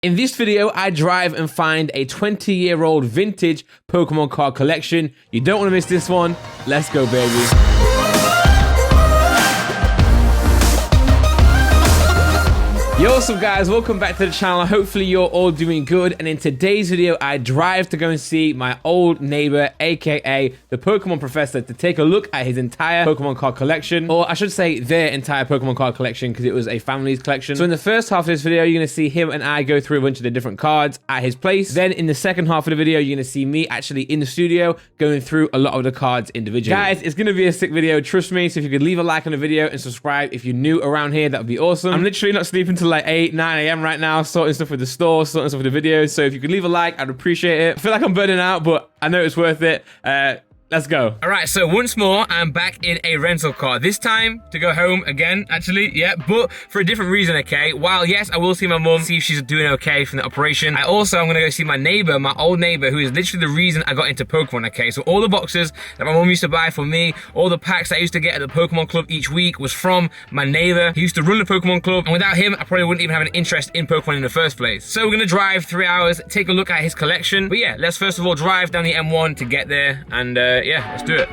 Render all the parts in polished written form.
In this video, I drive and find a 20-year-old vintage Pokemon card collection. You don't want to miss this one. Let's go, baby. Yo, what's up guys, welcome back to the channel. Hopefully you're all doing good, and in today's video I drive to go and see my old neighbor, aka the Pokemon Professor, to take a look at his entire Pokemon card collection, or I should say their entire Pokemon card collection, because it was a family's collection. So in the first half of this video, you're going to see him and I go through a bunch of the different cards at his place. Then in the second half of the video, you're going to see me actually in the studio going through a lot of the cards individually. Guys, it's going to be a sick video, trust me. So if you could leave a like on the video and subscribe if you're new around here, that would be awesome. I'm literally not sleeping till like 8, 9 a.m. right now, sorting stuff with the store, sorting stuff with the videos. So if you could leave a like, I'd appreciate it. I feel like I'm burning out, but I know it's worth it. Let's go. All right, so once more, I'm back in a rental car. This time to go home again, actually, yeah, but for a different reason, okay? While, yes, I will see my mum, see if she's doing okay from the operation. I'm gonna go see my neighbor, my old neighbor, who is literally the reason I got into Pokemon, okay? So all the boxes that my mum used to buy for me, all the packs that I used to get at the Pokemon Club each week was from my neighbor. He used to run the Pokemon Club, and without him, I probably wouldn't even have an interest in Pokemon in the first place. So we're gonna drive 3 hours, take a look at his collection. But yeah, let's first of all drive down the M1 to get there, and yeah, let's do it.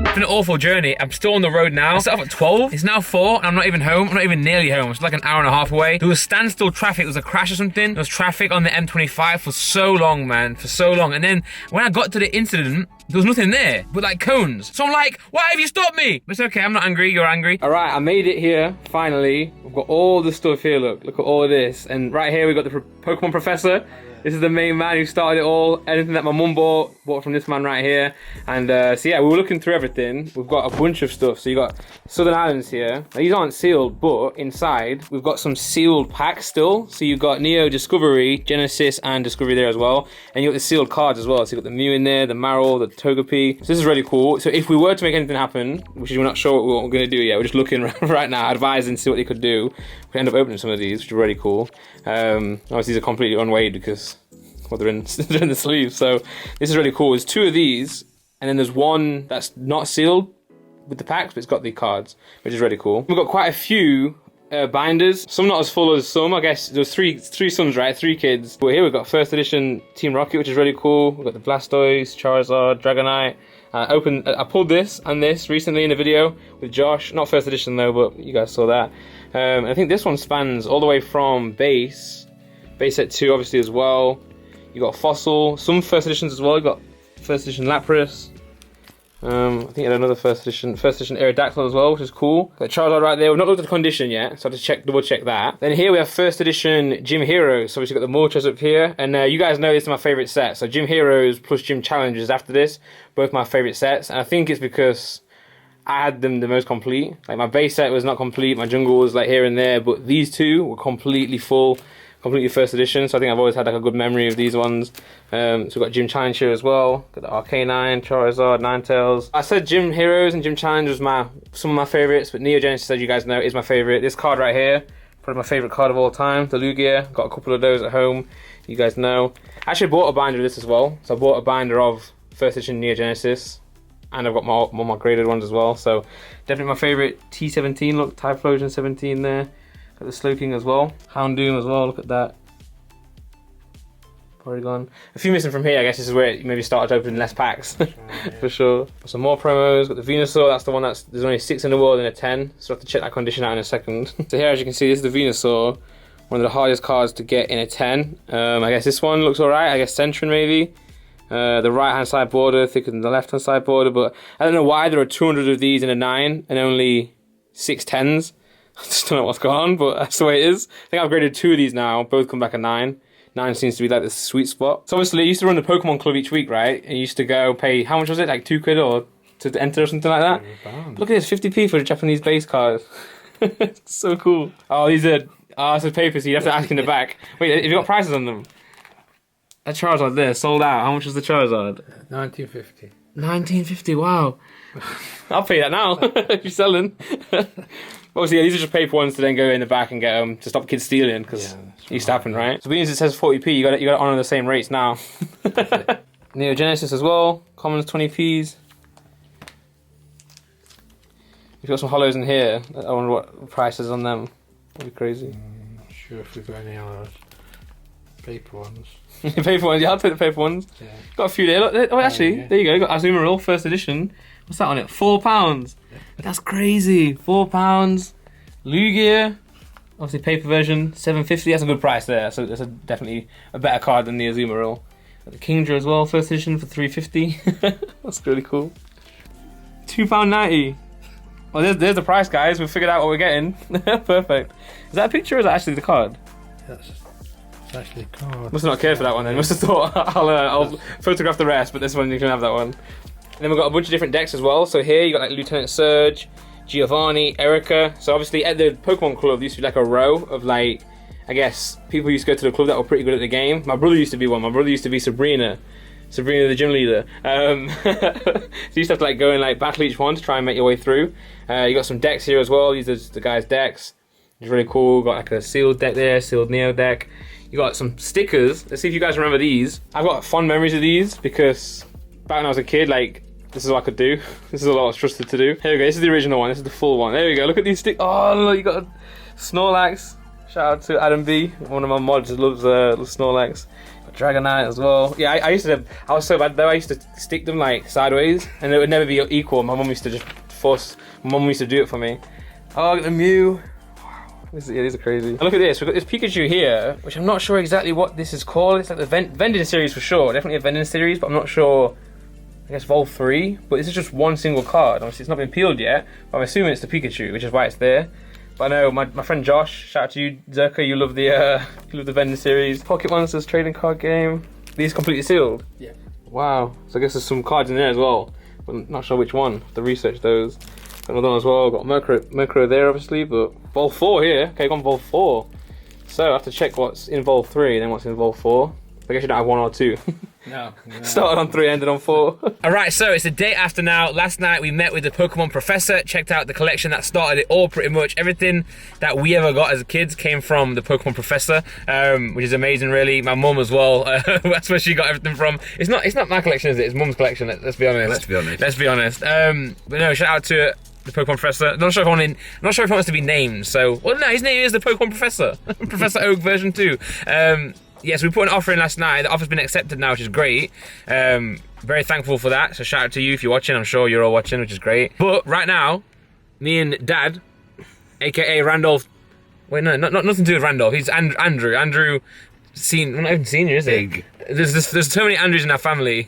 It's been an awful journey. I'm still on the road now. I set off at 12. It's now 4 and I'm not even home. I'm not even nearly home. It's like an hour and a half away. There was standstill traffic. There was a crash or something. There was traffic on the M25 for so long, man. For so long. And then when I got to the incident, there was nothing there but like cones. So I'm like, why have you stopped me? But it's okay. I'm not angry. You're angry. All right. I made it here. Finally. We've got all the stuff here. Look at all this. And right here, we've got the Pokemon Professor. This is the main man who started it all. Anything that my mum bought from this man right here. And so yeah, we were looking through everything. We've got a bunch of stuff. So you got Southern Islands here. Now, these aren't sealed, but inside we've got some sealed packs still. So you've got Neo, Discovery, Genesis, and Discovery there as well. And you got the sealed cards as well. So you've got the Mew in there, the Marill, the Togepi. So this is really cool. So if we were to make anything happen, which we're not sure what we're going to do yet, we're just looking right now, advising to see what they could do. We end up opening some of these, which is really cool. Obviously these are completely unweighed because they're in the sleeves. So this is really cool. There's 2 of these, and then there's one that's not sealed with the packs, but it's got the cards, which is really cool. We've got quite a few binders. Some not as full as some. I guess there's three sons, right? 3 kids. But here we've got first edition Team Rocket, which is really cool. We've got the Blastoise, Charizard, Dragonite. I pulled this and this recently in a video with Josh. Not first edition though, but you guys saw that. I think this one spans all the way from base set 2 obviously as well. You got Fossil, some first editions as well. You got first edition Lapras. I think you had another first edition Aerodactyl as well, which is cool. Got Charizard right there. We've not looked at the condition yet, so I have to double check that. Then here we have first edition Gym Heroes. So obviously got the Moltres up here, and you guys know this is my favorite set. So Gym Heroes plus Gym Challenges after this, both my favorite sets, and I think it's because I had them the most complete. Like my base set was not complete, my jungle was like here and there, but these 2 were completely full. Completely first edition, so I think I've always had like a good memory of these ones. So we've got Gym Challenge here as well. Got the Arcanine, Charizard, Ninetales. I said Gym Heroes and Gym Challenge was some of my favourites, but Neo Genesis, as you guys know, is my favourite. This card right here, probably my favourite card of all time, the Lugia. Got a couple of those at home, you guys know. I actually bought a binder of this as well. So I bought a binder of first edition Neo Genesis, and I've got my graded ones as well. So definitely my favourite T17, look, Typhlosion 17 there. Got the Slowking as well. Houndoom as well, look at that. Porygon. A few missing from here, I guess this is where it maybe started opening less packs. For sure. Some more promos, got the Venusaur, that's the one there's only 6 in the world and a 10. So I have to check that condition out in a second. So here, as you can see, this is the Venusaur. One of the hardest cards to get in a 10. I guess this one looks alright, I guess Centron maybe. The right hand side border thicker than the left hand side border, but I don't know why there are 200 of these in a 9 and only 6 10s. I just don't know what's going on, but that's the way it is. I think I've graded 2 of these now, both come back a 9. 9 seems to be like the sweet spot. So obviously I used to run the Pokemon Club each week, right? And you used to go pay, how much was it? Like 2 quid or to enter or something like that? Look at this, 50p for the Japanese base card. It's so cool. Oh, these are, it's a paper, so you have to ask in the back. Wait, have you got prices on them? That Charizard there, sold out. How much was the Charizard? 1950. 1950, wow. I'll pay that now, if you're selling. Obviously, yeah, these are just paper ones to then go in the back and get to stop kids stealing, because it used to happen, right? So being as it says 40p, you got to honour the same rates now. Neo Genesis as well, commons 20p's. We've got some hollows in here. I wonder what the price is on them. That'd be crazy. Sure if we've got any other paper ones. Paper ones, yeah, I'll take the paper ones. Yeah. Got a few there. Look, oh, actually, there you go. Got Azumarill, first edition. What's that on it? £4. Yeah. That's crazy. £4. Lugia, obviously paper version, $7.50. That's a good price there. So that's definitely a better card than the Azumarill. Got the Kingdra as well, first edition for $3.50. That's really cool. £2.90. Well, there's the price, guys. We've figured out what we're getting. Perfect. Is that a picture or is that actually the card? It's actually a card. Must have not cared for that one then. Must have thought I'll photograph the rest, but this one you can have that one. And then we've got a bunch of different decks as well. So here you got like Lieutenant Surge, Giovanni, Erica. So obviously at the Pokemon Club there used to be like a row of like, I guess, people used to go to the club that were pretty good at the game. My brother used to be one. My brother used to be Sabrina, the gym leader. So you used to have to like go and like battle each one to try and make your way through. You got some decks here as well. These are the guys' decks. It's really cool. Got like a sealed deck there, sealed Neo deck. You got some stickers. Let's see if you guys remember these. I've got fond memories of these because back when I was a kid, like, this is what I could do. This is all I was trusted to do. Here we go. This is the original one. This is the full one. There we go. Look at these stickers. Oh, look, you got a Snorlax. Shout out to Adam B. One of my mods loves Snorlax. Got Dragonite as well. Yeah, I was so bad though. I used to stick them like sideways and it would never be equal. My mum used to just my mum used to do it for me. Oh, look at the Mew. These are crazy. And look at this. We've got this Pikachu here, which I'm not sure exactly what this is called. It's like the vending series for sure. Definitely a vending series, but I'm not sure. I guess Vol 3, but this is just one single card. Obviously, it's not been peeled yet, but I'm assuming it's the Pikachu, which is why it's there. But I know my friend Josh, shout out to you, Zerka, you love the vending series. Pocket Monsters trading card game. These completely sealed? Yeah. Wow. So I guess there's some cards in there as well, but I'm not sure which one. Have to research those. Got another one as well. Got Murkrow there, obviously, but Vol 4 here. Okay, gone Vol 4. So I have to check what's in Vol 3 and then what's in Vol 4. I guess you don't have 1 or 2. No. Started on 3, ended on 4. Alright, so it's the day after now. Last night we met with the Pokemon Professor, checked out the collection that started it all pretty much. Everything that we ever got as kids came from the Pokemon Professor, which is amazing really. My mum as well, that's where she got everything from. It's not my collection, is it? It's mum's collection, let's be honest. Let's be honest. But no, shout out to the Pokemon Professor. I'm not sure if he wants to be named, so... Well, no, his name is the Pokemon Professor. Professor Oak version 2. Yes, we put an offer in last night. The offer's been accepted now, which is great. Very thankful for that. So shout out to you if you're watching. I'm sure you're all watching, which is great. But right now, me and Dad, aka Randolph. Wait, no, nothing to do with Randolph. He's Andrew. Andrew, well, not even senior, is it? There's so many Andrews in our family.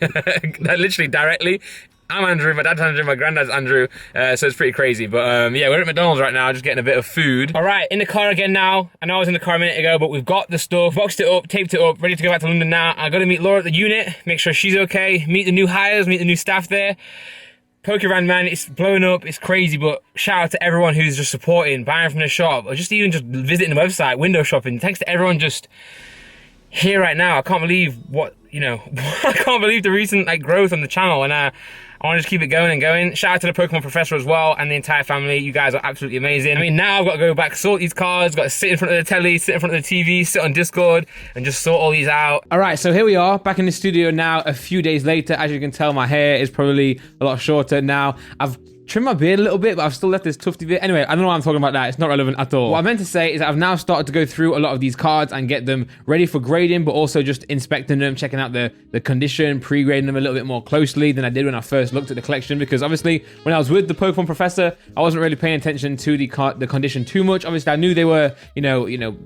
Literally directly. I'm Andrew, my dad's Andrew, my granddad's Andrew, so it's pretty crazy. But yeah, we're at McDonald's right now, just getting a bit of food. All right, in the car again now. I know I was in the car a minute ago, but we've got the stuff, boxed it up, taped it up, ready to go back to London now. I got to meet Laura at the unit, make sure she's okay, meet the new hires, meet the new staff there. Pokemon, man, it's blowing up, it's crazy, but shout out to everyone who's just supporting, buying from the shop, or just even just visiting the website, window shopping. Thanks to everyone just here right now. I can't believe I can't believe the recent growth on the channel, and I want to just keep it going and going. Shout out to the Pokemon Professor as well and the entire family. You guys are absolutely amazing. I mean, now I've got to go back, sort these cards, got to sit in front of the telly, sit in front of the TV, sit on Discord, and just sort all these out. All right, so here we are, back in the studio now, a few days later. As you can tell, my hair is probably a lot shorter now. I've trimmed my beard a little bit, but I've still left this tufty bit. Anyway, I don't know why I'm talking about that. It's not relevant at all. What I meant to say is that I've now started to go through a lot of these cards and get them ready for grading, but also just inspecting them, checking out the condition, pre-grading them a little bit more closely than I did when I first looked at the collection, because obviously when I was with the Pokemon Professor, I wasn't really paying attention to the condition too much. Obviously, I knew they were,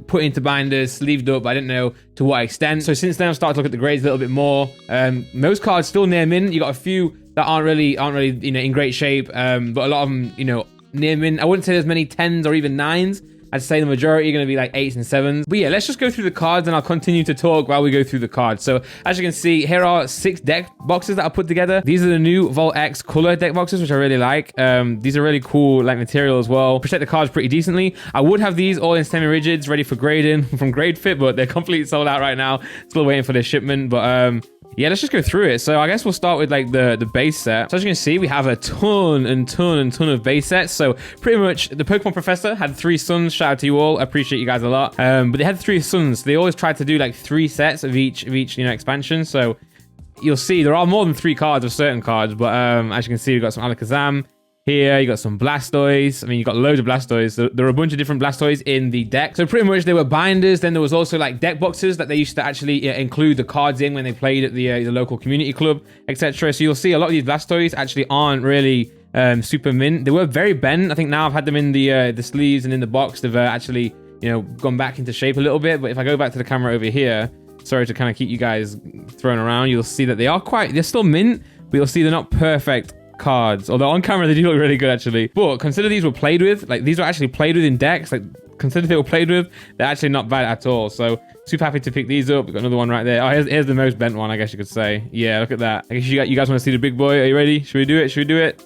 put into binders, sleeved up, but I didn't know to what extent. So since then, I've started to look at the grades a little bit more. Most cards still near min. You got a few that aren't really in great shape, but a lot of them near min. I wouldn't say there's many 10s or even 9s. I'd say the majority are going to be like 8s and 7s. But yeah, let's just go through the cards and I'll continue to talk while we go through the cards. So as you can see, here are 6 deck boxes that I put together. These are the new Volt X color deck boxes, which I really like. These are really cool material as well. Protect the cards pretty decently. I would have these all in semi-rigids ready for grading from Grade Fit, but they're completely sold out right now. Still waiting for their shipment, but yeah, let's just go through it. So I guess we'll start with the base set. So as you can see, we have a ton of base sets. So pretty much the Pokemon Professor had 3 suns. Shout out to you all. I appreciate you guys a lot. But they had 3 suns. They always tried to do 3 sets of each expansion. So you'll see there are more than 3 cards of certain cards. But as you can see, we've got some Alakazam, Here, you got some Blastoise. I mean, you got loads of Blastoise. There are a bunch of different Blastoise in the deck. So pretty much they were binders. Then there was also like deck boxes that they used to actually include the cards in when they played at the local community club, etc. So you'll see a lot of these Blastoise actually aren't really super mint. They were very bent. I think now I've had them in the sleeves and in the box. They've actually, you know, gone back into shape a little bit. But if I go back to the camera over here, sorry to kind of keep you guys thrown around, you'll see that they're still mint, but you'll see they're not perfect cards, although on camera they do look really good actually. But consider these were played with, like these were actually played with in decks, like consider they were played with, they're actually not bad at all. So super happy to pick these up. We've got another one right there. Oh, here's the most bent one, I guess you could say. Yeah, look at that. I guess you guys want to see the big boy. Are you ready? Should we do it? Should we do it?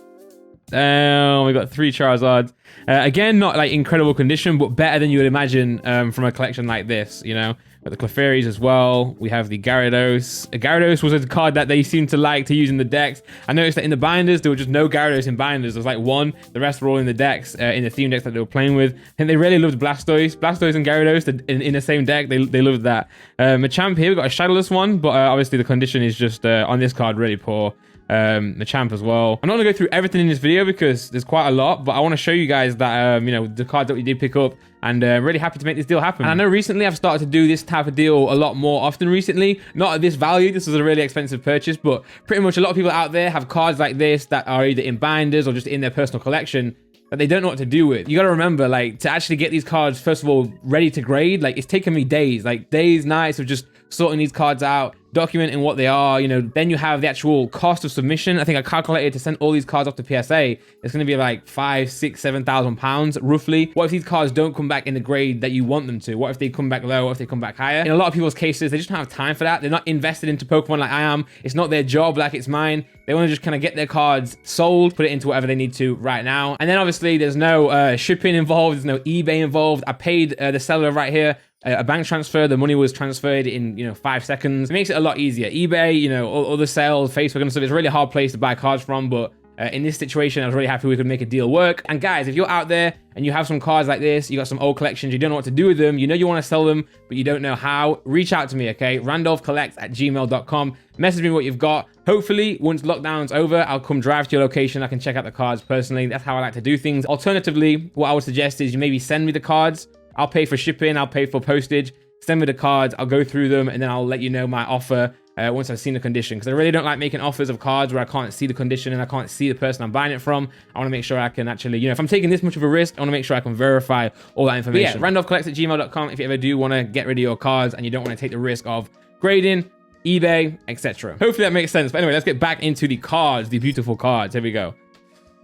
We got 3 Charizards. Again, not like incredible condition, but better than you would imagine from a collection like this, you know. Got the Clefairies as well. We have the Gyarados. Gyarados was a card that they seemed to like to use in the decks. I noticed that in the binders, there were just no Gyarados in binders. There was like one. The rest were all in the decks, in the theme decks that they were playing with. And they really loved Blastoise. Blastoise and Gyarados in the same deck. They loved that. Machamp here, we got a Shadowless one, but obviously the condition is just, on this card, really poor. Machamp as well. I'm not gonna go through everything in this video because there's quite a lot, but I want to show you guys that you know, the cards that we did pick up, and really happy to make this deal happen. And I know recently I've started to do this type of deal a lot more often recently, not at this value. This was a really expensive purchase, but pretty much a lot of people out there have cards like this that are either in binders or just in their personal collection that they don't know what to do with. You got to remember, like, to actually get these cards, first of all, ready to grade, like, it's taken me days, nights of just sorting these cards out, documenting what they are, you know. Then you have the actual cost of submission. I think I calculated to send all these cards off to PSA, it's going to be like 5, 6, 7,000 pounds roughly. What if these cards don't come back in the grade that you want them to? What if they come back low? What if they come back higher? In a lot of people's cases, they just don't have time for that. They're not invested into Pokemon like I am. It's not their job like it's mine. They want to just kind of get their cards sold, put it into whatever they need to right now. And then obviously there's no shipping involved. There's no eBay involved. I paid the seller right here a bank transfer. The money was transferred in, you know, 5 seconds. It makes it a lot easier. eBay, you know, other sales, Facebook and stuff, it's a really hard place to buy cards from, but in this situation, I was really happy we could make a deal work. And guys, if you're out there and you have some cards like this, you got some old collections, you don't know what to do with them, you know you want to sell them, but you don't know how, reach out to me, okay? randolphcollects@gmail.com. Message me what you've got. Hopefully, once lockdown's over, I'll come drive to your location. I can check out the cards personally. That's how I like to do things. Alternatively, what I would suggest is you maybe send me the cards. I'll pay for shipping, I'll pay for postage. Send me the cards, I'll go through them, and then I'll let you know my offer once I've seen the condition. Because I really don't like making offers of cards where I can't see the condition and I can't see the person I'm buying it from. I want to make sure I can actually, you know, if I'm taking this much of a risk, I want to make sure I can verify all that information. But yeah, randolphcollects@gmail.com if you ever do want to get rid of your cards and you don't want to take the risk of grading, eBay, etc. Hopefully that makes sense. But anyway, let's get back into the cards, the beautiful cards. Here we go.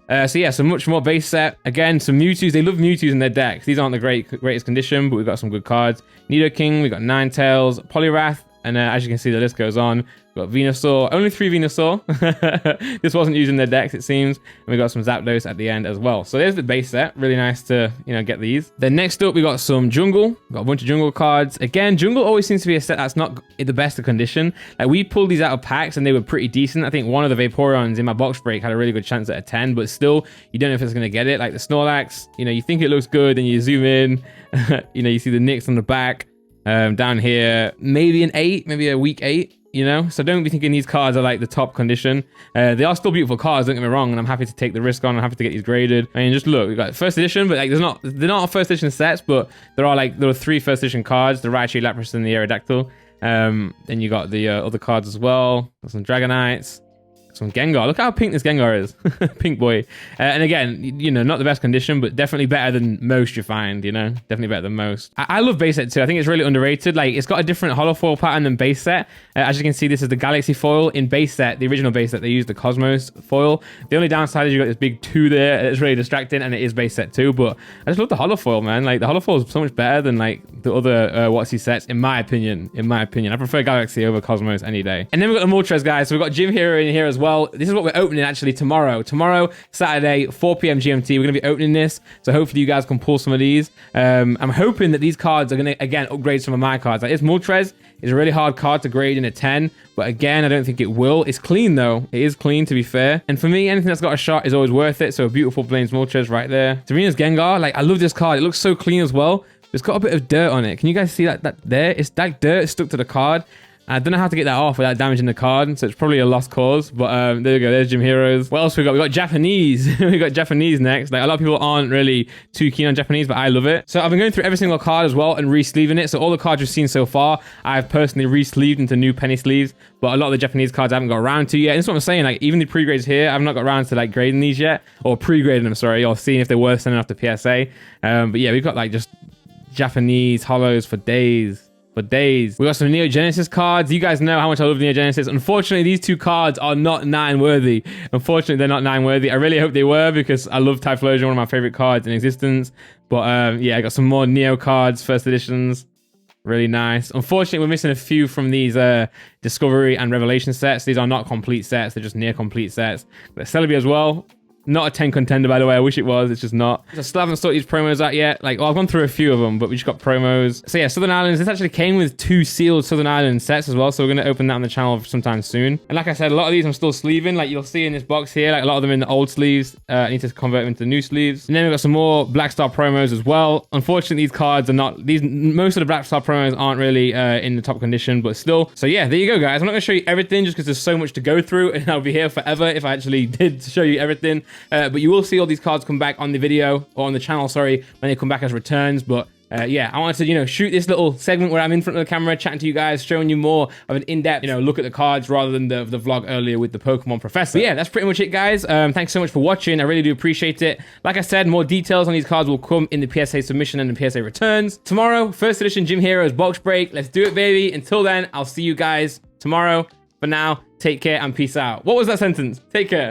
So yeah, some much more base set. Again, some Mewtwo's. They love Mewtwo's in their decks. These aren't the greatest condition, but we've got some good cards. Nidoking, we've got Ninetales, Poliwrath, and as you can see, the list goes on. We've got Venusaur, only 3 Venusaur. This wasn't used in their decks, it seems. And we got some Zapdos at the end as well. So there's the base set. Really nice to, you know, get these. Then next up, we got some Jungle. We've got a bunch of Jungle cards. Again, Jungle always seems to be a set that's not in the best of condition. Like, we pulled these out of packs and they were pretty decent. I think one of the Vaporeons in my box break had a really good chance at a 10, but still, you don't know if it's going to get it. Like the Snorlax, you know, you think it looks good, and you zoom in, you know, you see the nicks on the back. Down here, maybe an 8, maybe a weak 8, you know? So don't be thinking these cards are like the top condition. They are still beautiful cards, don't get me wrong, and I'm happy to take the risk on. I'm happy to get these graded. I mean, just look, we've got first edition, but like they're not first edition sets, but there are 3 first edition cards, the Raichu, Lapras, and the Aerodactyl. Then you got the other cards as well. Got some Dragonites. Some Gengar. Look how pink this Gengar is. Pink boy. And again, you know, not the best condition, but definitely better than most you find, you know? Definitely better than most. I love base set too. I think it's really underrated. Like, it's got a different holo foil pattern than base set. As you can see, this is the Galaxy foil. In base set, the original base set, they used the Cosmos foil. The only downside is you got this big 2 there. It's really distracting, and it is base set too, but I just love the holo foil, man. Like, the holo foil is so much better than, like, the other Watsy sets, in my opinion. I prefer Galaxy over Cosmos any day. And then we've got the Moltres, guys. So we've got Gym Hero in here as well. This is what we're opening actually tomorrow. Tomorrow, Saturday, 4 p.m. GMT. We're going to be opening this. So hopefully you guys can pull some of these. I'm hoping that these cards are going to, again, upgrade some of my cards. Like, this Moltres is a really hard card to grade in a 10. But again, I don't think it will. It's clean, though. It is clean, to be fair. And for me, anything that's got a shot is always worth it. So a beautiful Blaine's Moltres right there. Serena's Gengar. Like, I love this card. It looks so clean as well. It's got a bit of dirt on it. Can you guys see that there? It's that dirt stuck to the card. I don't know how to get that off without damaging the card, so it's probably a lost cause. But there we go. There's Gym Heroes. What else we got? We got Japanese. We got Japanese next. Like, a lot of people aren't really too keen on Japanese, but I love it. So I've been going through every single card as well and re-sleeving it. So all the cards you've seen so far, I've personally re-sleeved into new penny sleeves. But a lot of the Japanese cards I haven't got around to yet. And that's what I'm saying. Like, even the pre-grades here, I've not got around to like grading these yet, or pre-grading them. Sorry, or seeing if they're worth sending off to PSA. But yeah, we've got like just Japanese holos for days. For days. We got some Neo Genesis cards. You guys know how much I love Neo Genesis. Unfortunately, these two cards are not 9 worthy. Unfortunately, they're not 9 worthy. I really hope they were, because I love Typhlosion, one of my favorite cards in existence. But yeah, I got some more Neo cards, first editions. Really nice. Unfortunately, we're missing a few from these Discovery and Revelation sets. These are not complete sets. They're just near complete sets. But Celebi as well. Not a 10 contender, by the way. I wish it was. It's just not. I still haven't sorted these promos out yet. Like, well, I've gone through a few of them, but we just got promos. So yeah, Southern Islands. This actually came with 2 sealed Southern Island sets as well. So we're going to open that on the channel sometime soon. And like I said, a lot of these I'm still sleeving. Like, you'll see in this box here, like a lot of them in the old sleeves. I need to convert them into new sleeves. And then we've got some more Black Star promos as well. Unfortunately, these cards are not... Most of the Black Star promos aren't really in the top condition, but still. So yeah, there you go, guys. I'm not going to show you everything just because there's so much to go through, and I'll be here forever if I actually did show you everything. But you will see all these cards come back on the video, or on the channel, sorry, when they come back as returns. But yeah, I wanted to, you know, shoot this little segment where I'm in front of the camera chatting to you guys, showing you more of an in-depth, you know, look at the cards rather than the vlog earlier with the Pokemon Professor. But yeah, that's pretty much it, guys. Thanks so much for watching. I really do appreciate it. Like I said, more details on these cards will come in the PSA submission and the PSA returns. Tomorrow, first edition Gym Heroes box break. Let's do it, baby. Until then, I'll see you guys tomorrow. For now, take care and peace out. What was that sentence? Take care.